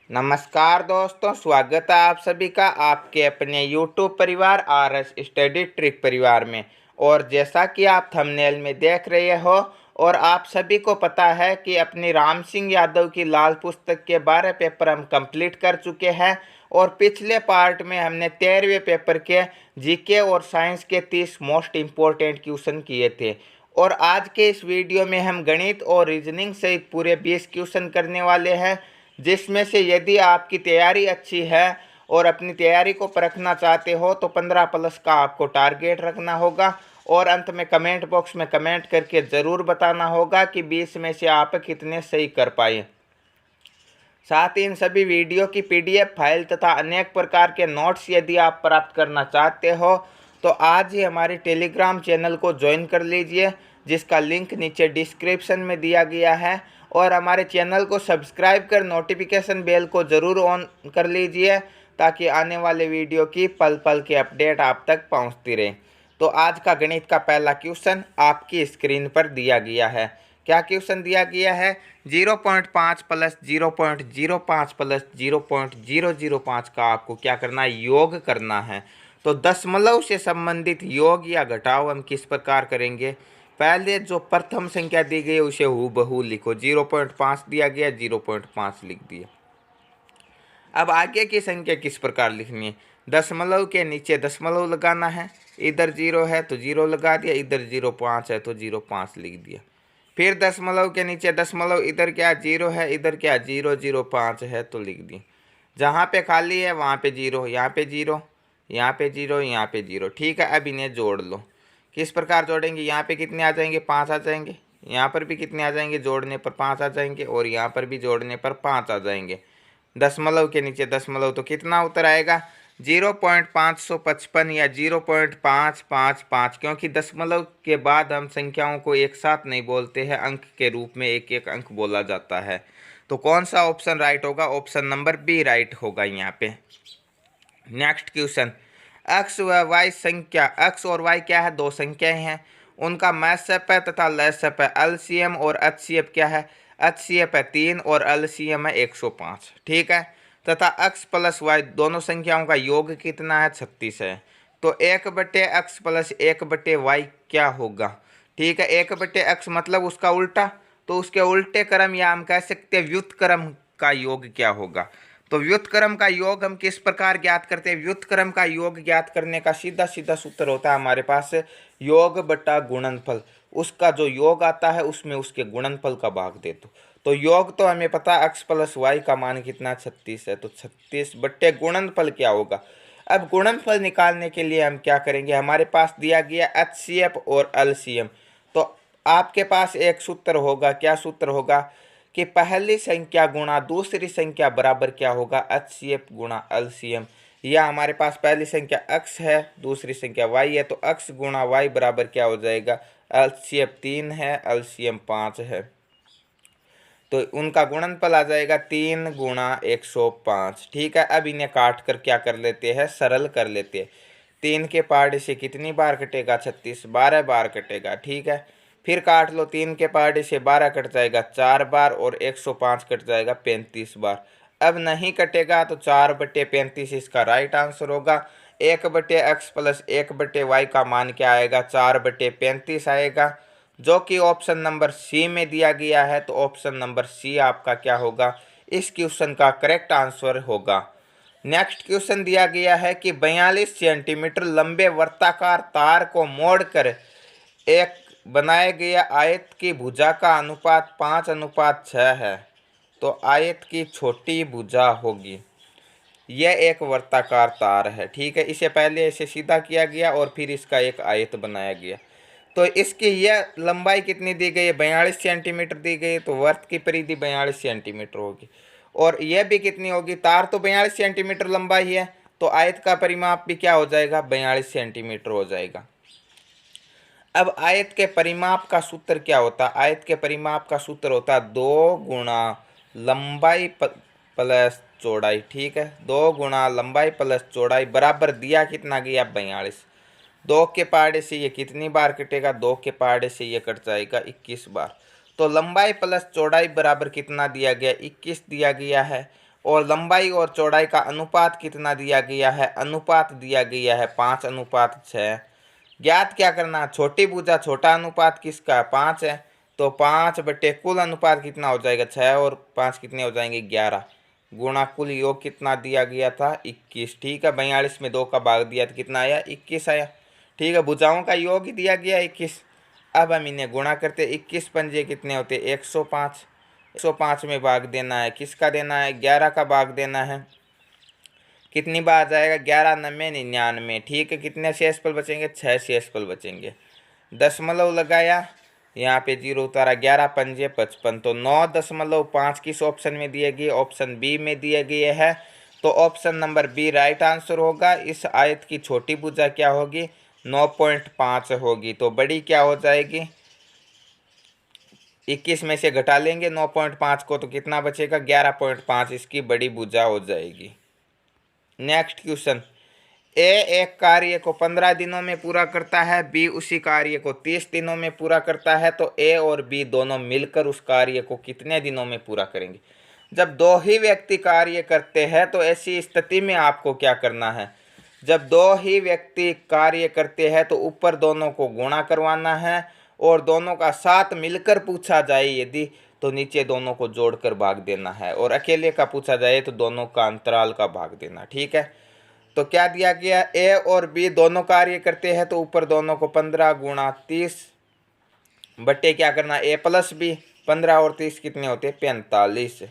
नमस्कार दोस्तों, स्वागत है आप सभी का आपके अपने YouTube परिवार RS स्टडी ट्रिक परिवार में। और जैसा कि आप थंबनेल में देख रहे हो और आप सभी को पता है कि अपनी राम सिंह यादव की लाल पुस्तक के 12 पेपर हम कंप्लीट कर चुके हैं। और पिछले पार्ट में हमने 13वें पेपर के जीके और साइंस के 30 मोस्ट इम्पोर्टेंट क्वेश्चन किए थे। और आज के इस वीडियो में हम गणित और रीजनिंग सहित पूरे 20 क्वेश्चन करने वाले हैं, जिसमें से यदि आपकी तैयारी अच्छी है और अपनी तैयारी को परखना चाहते हो तो 15+ का आपको टारगेट रखना होगा। और अंत में कमेंट बॉक्स में कमेंट करके ज़रूर बताना होगा कि 20 में से आप कितने सही कर पाए। साथ ही इन सभी वीडियो की PDF फाइल तथा अनेक प्रकार के नोट्स यदि आप प्राप्त करना चाहते हो तो आज ही हमारे टेलीग्राम चैनल को ज्वाइन कर लीजिए, जिसका लिंक नीचे डिस्क्रिप्शन में दिया गया है। और हमारे चैनल को सब्सक्राइब कर नोटिफिकेशन बेल को ज़रूर ऑन कर लीजिए, ताकि आने वाले वीडियो की पल पल के अपडेट आप तक पहुंचती रहे। तो आज का गणित का पहला क्वेश्चन आपकी स्क्रीन पर दिया गया है। क्या क्वेश्चन दिया गया है? 0.5 प्लस 0.05 प्लस 0.005 का आपको क्या करना है? योग करना है। तो दशमलव से संबंधित योग या घटाव हम किस प्रकार करेंगे? पहले जो प्रथम संख्या दी गई है उसे हूबहू लिखो। 0.5 दिया गया, 0.5 लिख दिया। अब आगे की संख्या किस प्रकार लिखनी है? दशमलव के नीचे दशमलव लगाना है। इधर 0 है तो 0 लगा दिया, इधर 0.5 है तो 0.5 लिख दिया। फिर दशमलव के नीचे दशमलव, इधर क्या 0 है, इधर क्या 0.05 है तो लिख दिया। जहाँ पे खाली है वहाँ पे 0, यहाँ पे 0, यहाँ पे 0, यहाँ पे 0। ठीक है, अब इन्हें जोड़ लो। किस प्रकार जोड़ेंगे? यहाँ पे कितने आ जाएंगे? 5 आ जाएंगे। यहाँ पर भी कितने आ जाएंगे? जोड़ने पर 5 आ जाएंगे। और यहाँ पर भी जोड़ने पर 5 आ जाएंगे। दशमलव के नीचे दशमलव तो कितना उत्तर आएगा? 0.555 या 0.555, क्योंकि दशमलव के बाद हम संख्याओं को एक साथ नहीं बोलते हैं, अंक के रूप में एक एक अंक बोला जाता है। तो कौन सा ऑप्शन राइट होगा? ऑप्शन नंबर बी राइट होगा यहाँ पे। नेक्स्ट क्वेश्चन, एक्स व वाई संख्या, एक्स और वाई क्या है? दो संख्याएं हैं, उनका मैसअप है तथा लसअप है। एलसीएम और एचसीएफ क्या है? एचसीएफ है 3 और एलसीएम है 105। ठीक है, तथा एक्स प्लस वाई दोनों संख्याओं का योग कितना है? 36 है। तो 1/x प्लस 1/y क्या होगा? ठीक है, 1/x मतलब उसका उल्टा, तो उसके उल्टे क्रम या हम कह सकते हैं व्युत्क्रम का योग क्या होगा? तो व्युत्क्रम का योग हम किस प्रकार ज्ञात करते हैं? व्युत्क्रम का योग ज्ञात करने का सीधा सीधा सूत्र होता है हमारे पास योग बटा गुणनफल। उसका जो योग आता है उसमें उसके गुणनफल का भाग दे दो। तो योग तो हमें पता है x प्लस वाई का मान कितना 36 है, तो 36 बट्टे गुणनफल क्या होगा? अब गुणनफल निकालने के लिए हम क्या करेंगे? हमारे पास दिया गया HCF और LCM। तो आपके पास एक सूत्र होगा। क्या सूत्र होगा? कि पहली संख्या गुणा दूसरी संख्या बराबर क्या होगा? HCF गुणा LCM। या हमारे पास पहली संख्या x है, दूसरी संख्या y है, तो x गुणा y बराबर क्या हो जाएगा? LCF 3 है, LCM 5 है, तो उनका गुणनफल आ जाएगा 3 गुणा 105। ठीक है, अब इन्हें काट कर क्या कर लेते हैं? सरल कर लेते हैं। 3 के पहाड़े से कितनी बार कटेगा? 36, 12 बार कटेगा। ठीक है, फिर काट लो। 3 के पहाड़े से 12 कट जाएगा 4 बार, और 105 कट जाएगा 35 बार। अब नहीं कटेगा तो 4/35 इसका राइट आंसर होगा। 1/x प्लस 1/y का मान क्या आएगा? 4/35 आएगा, जो कि ऑप्शन नंबर सी में दिया गया है। तो ऑप्शन नंबर सी आपका क्या होगा? इस क्वेश्चन का करेक्ट आंसर होगा। नेक्स्ट क्वेश्चन दिया गया है कि 42 सेंटीमीटर लंबे वर्ताकार तार को मोड़कर एक बनाए गया आयत की भुजा का अनुपात 5:6 है, तो आयत की छोटी भुजा होगी। यह एक वर्ताकार तार है। ठीक है, इसे पहले इसे सीधा किया गया और फिर इसका एक आयत बनाया गया। तो इसकी यह लंबाई कितनी दी गई है? 42 सेंटीमीटर दी गई है, तो वर्त की परिधि 42 सेंटीमीटर होगी। और यह भी कितनी होगी? तार तो 42 सेंटीमीटर लंबा ही है, तो आयत का परिमाप भी क्या हो जाएगा? 42 सेंटीमीटर हो जाएगा। अब आयत के परिमाप का सूत्र क्या होता है? आयत के परिमाप का सूत्र होता है 2 गुणा लंबाई प्लस चौड़ाई। ठीक है, 2 गुणा लंबाई प्लस चौड़ाई बराबर दिया कितना गया? 42। 2 के पहाड़े से ये कितनी बार कटेगा? 2 के पहाड़े से ये कट जाएगा 21 बार। तो लंबाई प्लस चौड़ाई बराबर कितना दिया गया? 21 दिया गया है। और लंबाई और चौड़ाई का अनुपात कितना दिया गया है, अनुपात दिया गया है 5:6। ज्ञात क्या करना, छोटी भुजा छोटा अनुपात किसका 5 है, तो 5 बटे कुल अनुपात कितना हो जाएगा 6 और 5 कितने हो जाएंगे 11 गुणा कुल योग कितना दिया गया था 21। ठीक है, 42 में 2 का भाग दिया तो कितना आया 21 आया। ठीक है, भुजाओं का योग ही दिया गया 21। अब हम इन्हें गुणा करते, 21 पंजे कितने होते 105। 105 में भाग देना है, किसका देना है 11 का भाग देना है। कितनी बार जाएगा 11 9 99। ठीक है, कितने शेषफल बचेंगे 6 शेषफल बचेंगे। दशमलव लगाया, यहाँ पे 0 उतारा, 11 पंजे 55, तो 9.5 किस ऑप्शन में दिए गए, ऑप्शन बी में दिए गए है। तो option number B right answer होगा। इस आयत की छोटी भुजा क्या होगी 9.5 होगी, तो बड़ी क्या हो जाएगी 21 में से घटा लेंगे 9.5 को, तो कितना बचेगा 11.5, इसकी बड़ी भुजा हो जाएगी। नेक्स्ट क्वेश्चन, ए एक कार्य को 15 दिनों में पूरा करता है, बी उसी कार्य को 30 दिनों में पूरा करता है, तो ए और बी दोनों मिलकर उस कार्य को कितने दिनों में पूरा करेंगे। जब दो ही व्यक्ति कार्य करते हैं तो ऐसी स्थिति में आपको क्या करना है, जब दो ही व्यक्ति कार्य करते हैं तो ऊपर दोनों को गुणा करवाना है और दोनों का साथ मिलकर पूछा जाए यदि, तो नीचे दोनों को जोड़कर भाग देना है, और अकेले का पूछा जाए तो दोनों का अंतराल का भाग देना। ठीक है, तो क्या दिया गया, ए और बी दोनों कार्य करते हैं तो ऊपर दोनों को 15 गुणा 30 बट्टे क्या करना ए प्लस बी, 15 और 30 कितने होते 45।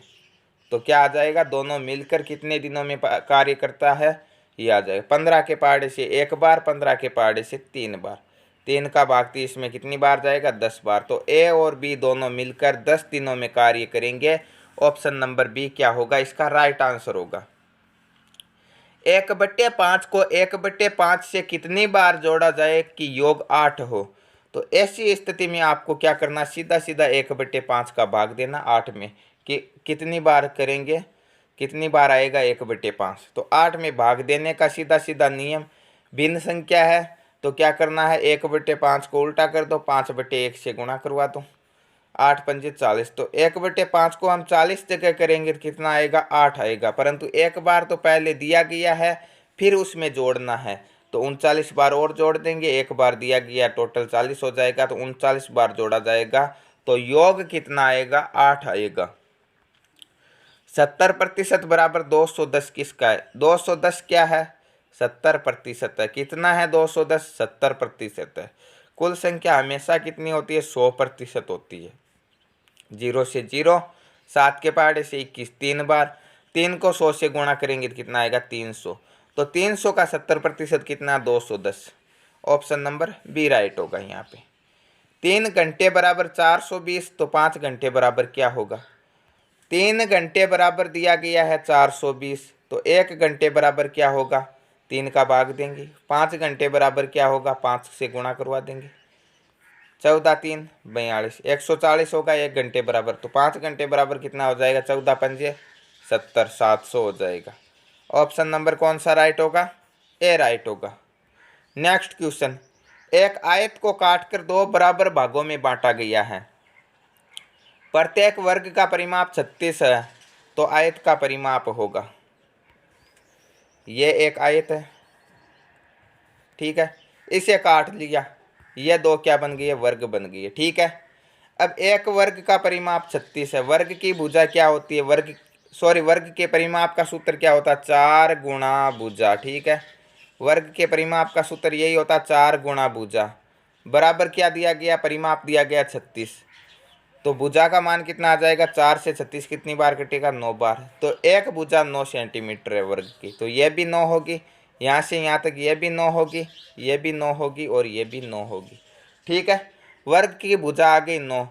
तो क्या आ जाएगा, दोनों मिलकर कितने दिनों में कार्य करता है, ये आ जाएगा 15 के पहाड़े से 1 बार, 15 के पहाड़े से 3 बार, 3 का भाग 30 में कितनी बार जाएगा 10 बार। तो ए और बी दोनों मिलकर 10 दिनों में कार्य करेंगे। ऑप्शन नंबर बी क्या होगा, इसका राइट आंसर होगा। 1/5 को 1/5 से कितनी बार जोड़ा जाए कि योग 8 हो, तो ऐसी स्थिति में आपको क्या करना, सीधा सीधा 1/5 का भाग देना 8 में, कि कितनी बार करेंगे, कितनी बार आएगा 1/5, तो 8 में भाग देने का सीधा सीधा नियम। भिन्न संख्या है तो क्या करना है 1/5 को उल्टा कर दो, 5/1 से गुणा करवा दो, 8 पंजे 40, तो 1/5 को हम 40 जगह करेंगे तो कितना आएगा 8 आएगा, परंतु एक बार तो पहले दिया गया है फिर उसमें जोड़ना है, तो 39 बार और जोड़ देंगे, एक बार दिया गया टोटल 40 हो जाएगा, तो 39 बार जोड़ा जाएगा, तो योग कितना आएगा 8 आएगा। 70% बराबर 210 किसका है, 210 क्या है 70% है, कितना है 210 70% है। कुल संख्या हमेशा कितनी होती है 100% होती है। 0 से 0, 7 के पहाड़े से 21 3 बार, 3 को 100 से गुणा करेंगे तो कितना आएगा 300, तो 300 का 70% कितना 210। ऑप्शन नंबर बी राइट होगा यहाँ पे। 3 घंटे बराबर 420, तो 5 घंटे बराबर क्या होगा, 3 घंटे बराबर दिया गया है 420, तो 1 घंटे बराबर क्या होगा 3 का भाग देंगे, 5 घंटे बराबर क्या होगा 5 से गुणा करवा देंगे, 14 3 42, 140 होगा 1 घंटे बराबर, तो 5 घंटे बराबर कितना हो जाएगा 14 पंजे 70, 700 हो जाएगा। ऑप्शन नंबर कौन सा राइट होगा, ए राइट होगा। नेक्स्ट क्वेश्चन, एक आयत को काटकर 2 बराबर भागों में बांटा गया है, प्रत्येक वर्ग का परिमाप 36 है, तो आयत का परिमाप होगा, ये एक आयत है, ठीक है, इसे काट लिया, ये 2 क्या बन गई है वर्ग बन गई है, ठीक है। अब एक वर्ग का परिमाप 36 है, वर्ग की भुजा क्या होती है, वर्ग के परिमाप का सूत्र क्या होता है 4 गुणा भुजा, ठीक है, वर्ग के परिमाप का सूत्र यही होता है 4 गुणा भुजा, बराबर क्या दिया गया परिमाप दिया गया 36, तो भुजा का मान कितना आ जाएगा 4 से 36 कितनी बार कटेगा 9 बार, तो एक भुजा 9 सेंटीमीटर है वर्ग की, तो ये भी 9 होगी, यहाँ से यहाँ तक ये भी 9 होगी, ये भी 9 होगी और ये भी 9 होगी, ठीक है। वर्ग की भुजा आ गई 9।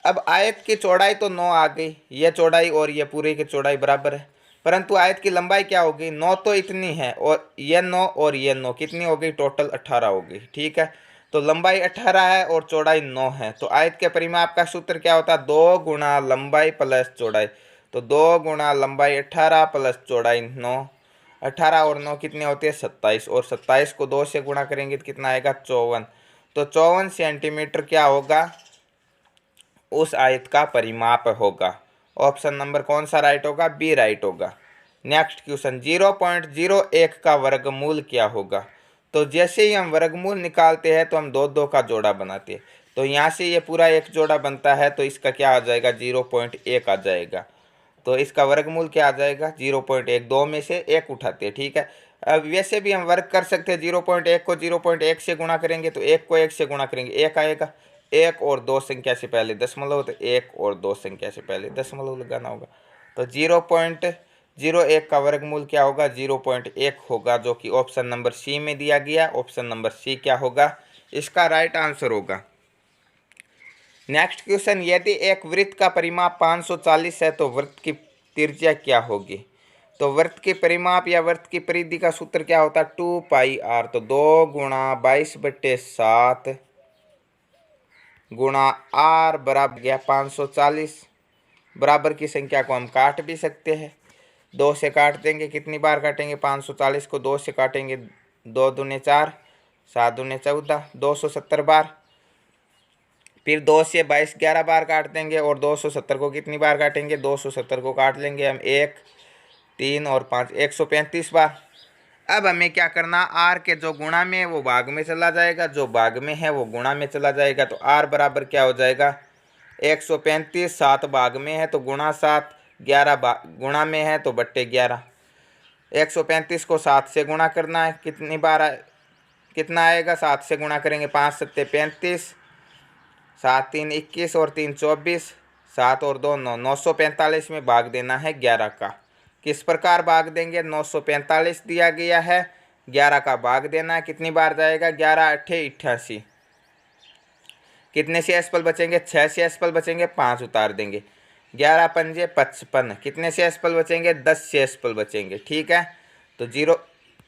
अब आयत की चौड़ाई तो 9 आ गई, ये चौड़ाई और ये पूरे की चौड़ाई बराबर है, परंतु आयत की लंबाई क्या होगी 9 तो इतनी है, और ये 9 और ये 9 कितनी हो गई टोटल 18 हो गई, ठीक है। तो लंबाई 18 है और चौड़ाई 9 है, तो आयत के परिमाप का सूत्र क्या होता है 2 गुणा लंबाई प्लस चौड़ाई, तो 2 गुणा लंबाई 18 प्लस चौड़ाई 9, 18 और 9 कितने होते हैं 27, और 27 को 2 से गुणा करेंगे तो कितना आएगा 54, तो 54 सेंटीमीटर क्या होगा उस आयत का परिमाप होगा। ऑप्शन नंबर कौन सा राइट होगा, बी राइट होगा। नेक्स्ट क्वेश्चन 0.01 का वर्गमूल क्या होगा। तो जैसे ही हम वर्गमूल निकालते हैं तो हम दो दो का जोड़ा बनाते हैं, तो यहाँ से ये पूरा एक जोड़ा बनता है, तो इसका क्या आ जाएगा 0.1 आ जाएगा। तो इसका वर्गमूल क्या आ जाएगा 0.1, दो में से एक उठाते हैं, ठीक है। अब वैसे भी हम वर्ग कर सकते हैं, 0.1 को 0.1 से गुणा करेंगे तो 1 को 1 से गुणा करेंगे 1 आएगा। 1 और 2 संख्या से पहले दशमलव, तो 1 और 2 संख्या से पहले दशमलव लगाना होगा। तो 0.01 का वर्गमूल क्या होगा 0.1 होगा, जो कि ऑप्शन नंबर सी में दिया गया। ऑप्शन नंबर सी क्या होगा, इसका राइट आंसर होगा। नेक्स्ट क्वेश्चन, यदि एक वृत्त का परिमाप 540 है तो वृत्त की त्रिज्या क्या होगी। तो वृत्त के परिमाप या वृत्त की परिधि का सूत्र क्या होता है 2πr। तो 2 गुणा 22/7 गुणा r बराबर गया 540। बराबर की संख्या को हम काट भी सकते हैं, 2 से काट देंगे, कितनी बार काटेंगे 540 को 2 से काटेंगे, 2 दूने 4, 7 दूने 14, 270 बार। फिर 2 से 22 11 बार काट देंगे, और 270 को कितनी बार काटेंगे 270 को काट लेंगे हम 1 3 और 5 135 बार। अब हमें क्या करना, आर के जो गुणा में है वो भाग में चला जाएगा, जो भाग में है वो गुणा में चला जाएगा। तो आर बराबर क्या हो जाएगा 135, 7 भाग में है तो गुणा 7, 11 गुणा में है तो बट्टे 11। 135 को 7 से गुणा करना है, कितनी बार कितना आएगा 7 से गुणा करेंगे 5 7 35, 7 3 21 और 3 24, 7 और 2 9, 945 में भाग देना है 11 का। किस प्रकार भाग देंगे 945 दिया गया है, 11 का भाग देना है, कितनी बार जाएगा 11 8 88। कितने से एसपल बचेंगे 6 से एसपल बचेंगे, 5 उतार देंगे, 11 पंजे 55। कितने से एसपल बचेंगे 10 से एसपल बचेंगे, ठीक है। तो 0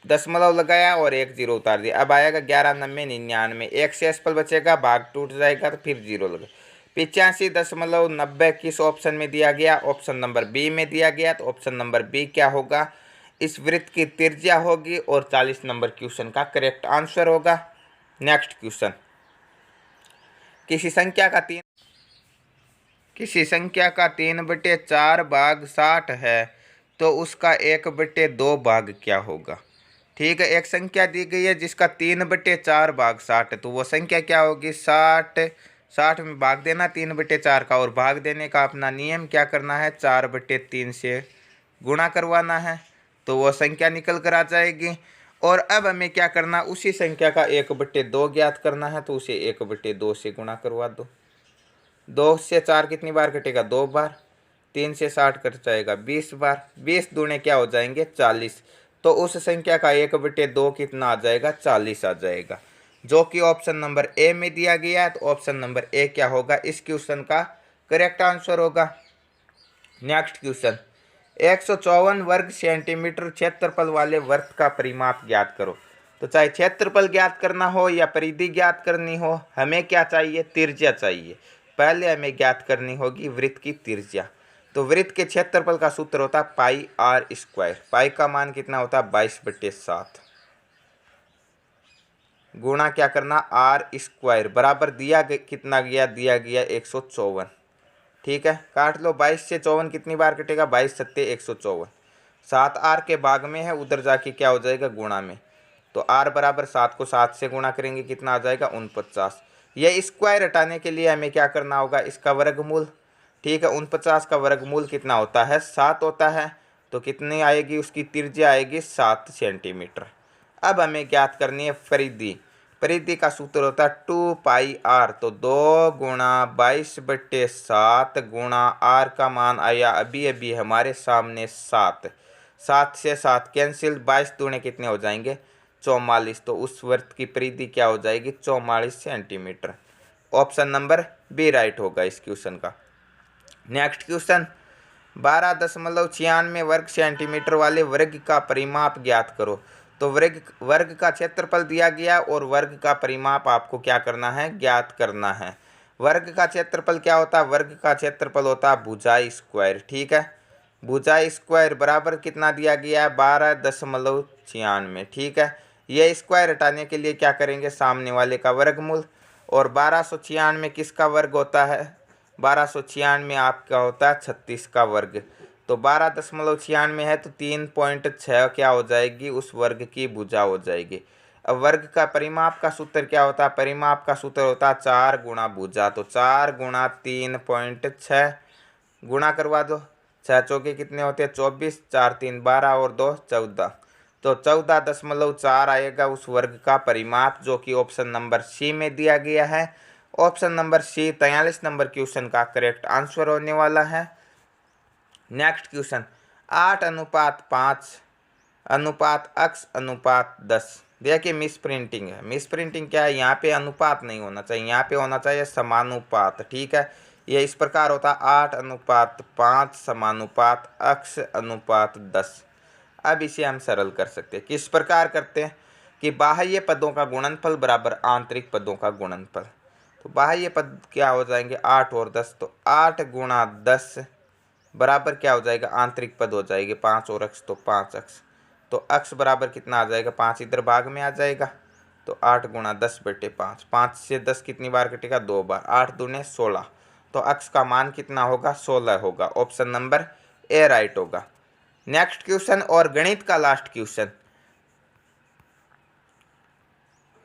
दशमलव लगाया और 1 0 उतार दिया, अब आएगा 11 90 99, 1 से एसपल बचेगा, भाग टूट जाएगा तो फिर 0 लगा। 85.90 किस ऑप्शन में दिया गया, ऑप्शन नंबर बी में दिया गया। तो ऑप्शन नंबर बी क्या होगा, इस वृत्त की त्रिज्या होगी, और 40 नंबर क्वेश्चन का करेक्ट आंसर होगा। नेक्स्ट क्वेश्चन, किसी संख्या का 3/4 भाग 60 है तो उसका 1/2 भाग क्या होगा। ठीक है, एक संख्या दी गई है जिसका 3/4 भाग 60 है, तो वो संख्या क्या होगी 60 में भाग देना 3/4 का, और भाग देने का अपना नियम क्या करना है 4/3 से गुणा करवाना है, तो वो संख्या निकल कर आ जाएगी। और अब हमें क्या करना, उसी संख्या का 1/2 ज्ञात करना है, तो उसे 1/2 से गुणा करवा दो। 2 से 4 कितनी बार कटेगा 2 बार, 3 से 60 कट जाएगा 20 बार, 20 दूने क्या हो जाएंगे 40। तो उस संख्या का 1/2 कितना आ जाएगा 40 आ जाएगा, जो कि ऑप्शन नंबर ए में दिया गया है। तो ऑप्शन नंबर ए क्या होगा, इस क्वेश्चन का करेक्ट आंसर होगा। नेक्स्ट क्वेश्चन, 154 वर्ग सेंटीमीटर क्षेत्रफल वाले वृत्त का परिमाप ज्ञात करो। तो चाहे क्षेत्रफल ज्ञात करना हो या परिधि ज्ञात करनी हो, हमें क्या चाहिए त्रिज्या चाहिए। पहले हमें ज्ञात करनी होगी वृत्त की त्रिज्या। तो वृत्त के क्षेत्रफल का सूत्र होता है πr²। पाई का मान कितना होता है 22/7 गुणा क्या करना r² बराबर दिया कितना गया, दिया गया 154। ठीक है, काट लो, 22 से 54 कितनी बार कटेगा 22 सत्ते 154। 7 आर के भाग में है, उधर जाके क्या हो जाएगा गुणा में। तो आर बराबर 7 को 7 से गुणा करेंगे, कितना आ जाएगा 49। ये स्क्वायर हटाने के लिए हमें क्या करना होगा, इसका वर्गमूल। ठीक है, 49 का वर्गमूल कितना होता है 7 होता है, तो कितनी आएगी उसकी त्रिज्या आएगी 7 सेंटीमीटर। अब हमें ज्ञात करनी है परिधि। परिधि का सूत्र होता है 2πr। तो 2 गुणा 22/7 गुणा r का मान आया अभी अभी हमारे सामने 7। 7 से 7 कैंसिल, 22 दूने कितने हो जाएंगे 44। तो उस वृत्त की परिधि क्या हो जाएगी 44 centimetre. Option number B right होगा इस क्वेश्चन का। नेक्स्ट क्वेश्चन, 12.96 वर्ग सेंटीमीटर वाले वर्ग का परिमाप ज्ञात करो। तो वर्ग का क्षेत्रफल दिया गया और वर्ग का परिमाप आपको क्या करना है ज्ञात करना है। वर्ग का क्षेत्रफल क्या होता है, वर्ग का क्षेत्रफल होता है भुजाई स्क्वायर। ठीक है, भुजाई स्क्वायर बराबर कितना दिया गया है 12.96। ठीक है, ये स्क्वायर हटाने के लिए क्या करेंगे सामने वाले का वर्गमूल। और 1296 किसका वर्ग होता है 1296 आपका होता है 36 का वर्ग। तो 12.96 है तो 3.6 क्या हो जाएगी, उस वर्ग की भुजा हो जाएगी। अब वर्ग का परिमाप का सूत्र क्या होता है, परिमाप का सूत्र होता है 4 गुणा भुजा। तो 4 गुणा 3.6 गुणा करवा दो, 6 चौके कितने होते हैं 24, 4 3 12 और 2 14। तो 14.4 आएगा उस वर्ग का परिमाप, जो कि ऑप्शन नंबर सी में दिया गया है। Option number C 43 number question का करेक्ट आंसर होने वाला है। नेक्स्ट क्वेश्चन 8:5 अनुपात x अनुपात 10। देखिए मिस प्रिंटिंग है। मिस प्रिंटिंग क्या है, यहाँ पे अनुपात नहीं होना चाहिए, यहाँ पे होना चाहिए समानुपात। ठीक है, ये इस प्रकार होता 8:5 समानुपात x अनुपात 10। अब इसे हम सरल कर सकते हैं। किस प्रकार करते हैं कि बाह्य पदों का गुणनफल बराबर आंतरिक पदों का गुणनफल। तो बाह्य पद क्या हो जाएंगे 8 और 10, तो 8 गुणा 10 बराबर क्या हो जाएगा, आंतरिक पद हो जाएगी 5 और x, तो 5x। तो x बराबर कितना आ जाएगा, 5 इधर भाग में आ जाएगा। तो 8 गुणा 10/5, 5 से 10 कितनी बार कटेगा, 2 बार, 8 दूने 16। तो x का मान कितना होगा, 16 होगा। ऑप्शन नंबर ए राइट होगा। नेक्स्ट क्वेश्चन और गणित का लास्ट क्वेश्चन,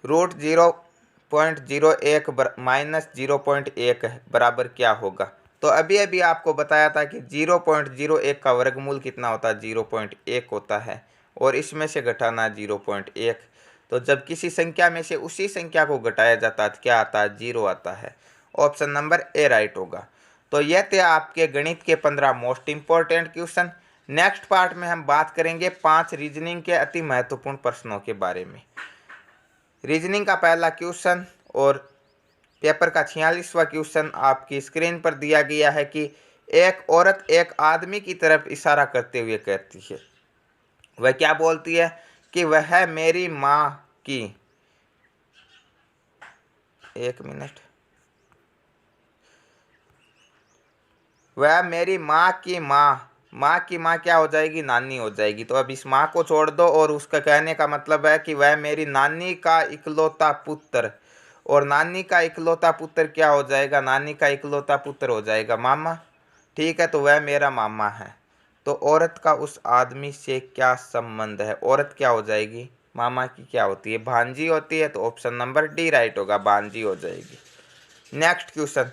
√0.01 माइनस 0.1 बराबर क्या होगा। तो अभी अभी आपको बताया था कि 0.01 का वर्गमूल कितना होता है, 0.1 होता है, और इसमें से घटाना 0.1। तो जब किसी संख्या में से उसी संख्या को घटाया जाता है तो क्या आता है, 0 आता है। ऑप्शन नंबर ए राइट होगा। तो यह थे आपके गणित के 15 most important question. Next part में हम बात करेंगे 5 रीजनिंग के अति महत्वपूर्ण प्रश्नों के बारे में। रीजनिंग का पहला क्वेश्चन और पेपर का 46वां क्वेश्चन आपकी स्क्रीन पर दिया गया है कि एक औरत एक आदमी की तरफ इशारा करते हुए कहती है, वह क्या बोलती है कि वह मेरी माँ की, एक मिनट, वह मेरी माँ की माँ, माँ की माँ क्या हो जाएगी, नानी हो जाएगी। तो अब इस माँ को छोड़ दो और उसका कहने का मतलब है कि वह मेरी नानी का इकलौता पुत्र, और नानी का इकलौता पुत्र क्या हो जाएगा, नानी का इकलौता पुत्र हो जाएगा मामा। ठीक है, तो वह मेरा मामा है। तो औरत का उस आदमी से क्या संबंध है, औरत क्या हो जाएगी, मामा की क्या होती है, भांजी होती है। तो ऑप्शन नंबर डी राइट होगा, भांजी हो जाएगी। Next question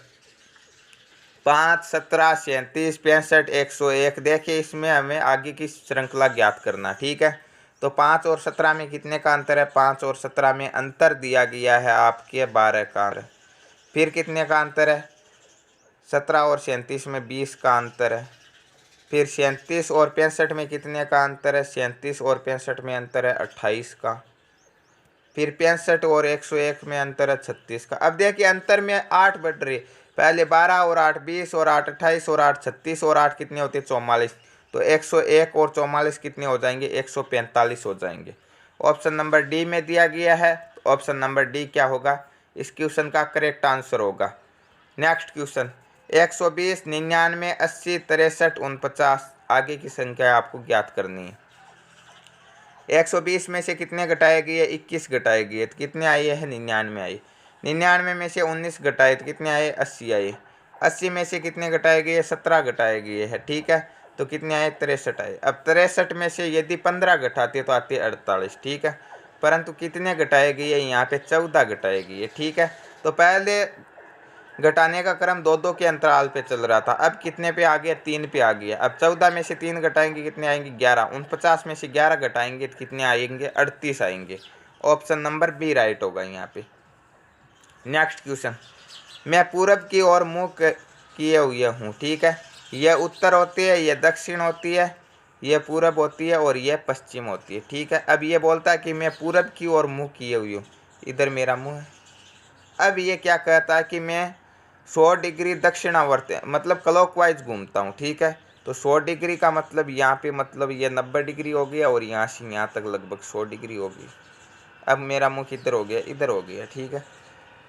5, 17, 37, 65, 101। देखिए इसमें हमें आगे की श्रृंखला ज्ञात करना। ठीक है, तो 5 और 17 में कितने का अंतर है, 5 और 17 में अंतर दिया गया है आपके 12 का। फिर कितने का अंतर है, 17 और 37 में 20 का अंतर है। फिर 37 और 65 में कितने का अंतर है, 37 और 65 में अंतर है 28 का। फिर 65 और 101 में अंतर है 36 का। अब देखिए अंतर में 8 बढ़ रही है, पहले 12 और 8 20 और 8 28 और 8 36 और 8 कितने होते हैं 44। तो 101 और 44 कितने हो जाएंगे, 145 हो जाएंगे। ऑप्शन नंबर डी में दिया गया है। ऑप्शन नंबर डी क्या होगा, इस क्वेश्चन का करेक्ट आंसर होगा। Next question 120, 99, 80, 63, 49। आगे की संख्या आपको ज्ञात करनी है। 120 में से कितने घटाए गए, 21 घटाए गए, तो कितने आए हैं, 99 आए। 99 में से 19 घटाए तो कितने आए, 80 आए। 80 में से कितने घटाए गए, 17 घटाए गए हैं। ठीक है, तो कितने आए, 63 आए। अब 63 में से यदि 15 घटाते तो आते 48। ठीक है, परंतु कितने घटाए गए, यहाँ पे 14 घटाए गए। ठीक है, तो पहले घटाने का क्रम 2-2 के अंतराल पे चल रहा था, अब कितने पे आ गया, 3 पे आ गया। अब 14 में से 3 घटाएंगे कितने आएंगे, 11। 49 में से 11 घटाएंगे तो कितने आएंगे, 38 आएंगे। ऑप्शन नंबर बी राइट होगा यहाँ पे। नेक्स्ट क्वेश्चन, मैं पूरब की ओर मुँह किए हुए हूँ। ठीक है, यह उत्तर होती है, यह दक्षिण होती है, यह पूरब होती है और यह पश्चिम होती है। ठीक है, अब ये बोलता है कि मैं पूरब की ओर मुँह किए हुई हूँ, इधर मेरा मुँह है। अब ये क्या कहता है कि मैं 100 डिग्री दक्षिणावर्त मतलब क्लॉकवाइज घूमता हूँ। ठीक है, तो 100 डिग्री का मतलब यहाँ पे मतलब ये 90 डिग्री हो गया और यहाँ से यहाँ तक लगभग 100 डिग्री हो गई। अब मेरा मुख इधर हो गया, इधर हो गया। ठीक है,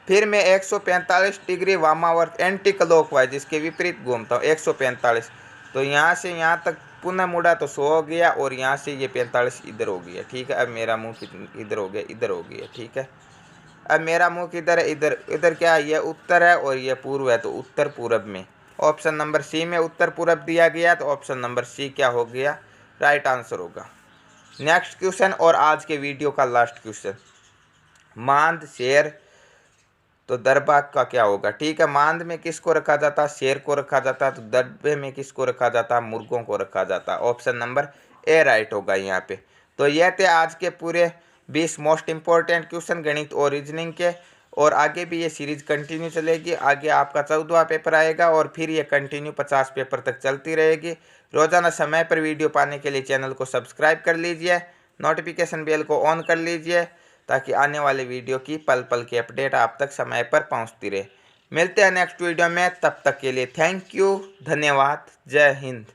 फिर मैं 145 डिग्री वामावर्त एंटी क्लॉकवाइज इसके विपरीत घूमता हूँ 145। तो यहाँ से यहाँ तक पुनः मुड़ा तो 100 हो गया और यहाँ से ये 45 इधर हो गया। ठीक है, अब मेरा मुँह इधर हो गया, इधर हो गया। ठीक है, अब मेरा मुख इधर है, इधर इधर क्या है, ये उत्तर है और ये पूर्व है, तो उत्तर पूरब में। ऑप्शन नंबर सी में उत्तर पूरब दिया गया, तो ऑप्शन नंबर सी क्या हो गया, राइट आंसर होगा। नेक्स्ट क्वेश्चन और आज के वीडियो का लास्ट क्वेश्चन, मांद शेर तो दरबाग का क्या होगा। ठीक है, मांद में किसको रखा जाता, शेर को रखा जाता, तो दरबे में किसको रखा जाता, मुर्गों को रखा जाता। ऑप्शन नंबर ए राइट होगा यहाँ पे। तो यह थे आज के पूरे 20 मोस्ट इंपॉर्टेंट क्वेश्चन गणित और रीजनिंग के, और आगे भी ये सीरीज कंटिन्यू चलेगी। आगे आपका 14वां पेपर आएगा और फिर ये कंटिन्यू 50 पेपर तक चलती रहेगी। रोजाना समय पर वीडियो पाने के लिए चैनल को सब्सक्राइब कर लीजिए, नोटिफिकेशन बेल को ऑन कर लीजिए, ताकि आने वाले वीडियो की पल पल की अपडेट आप तक समय पर पहुंचती रहे। मिलते हैं नेक्स्ट वीडियो में, तब तक के लिए थैंक यू, धन्यवाद, जय हिंद।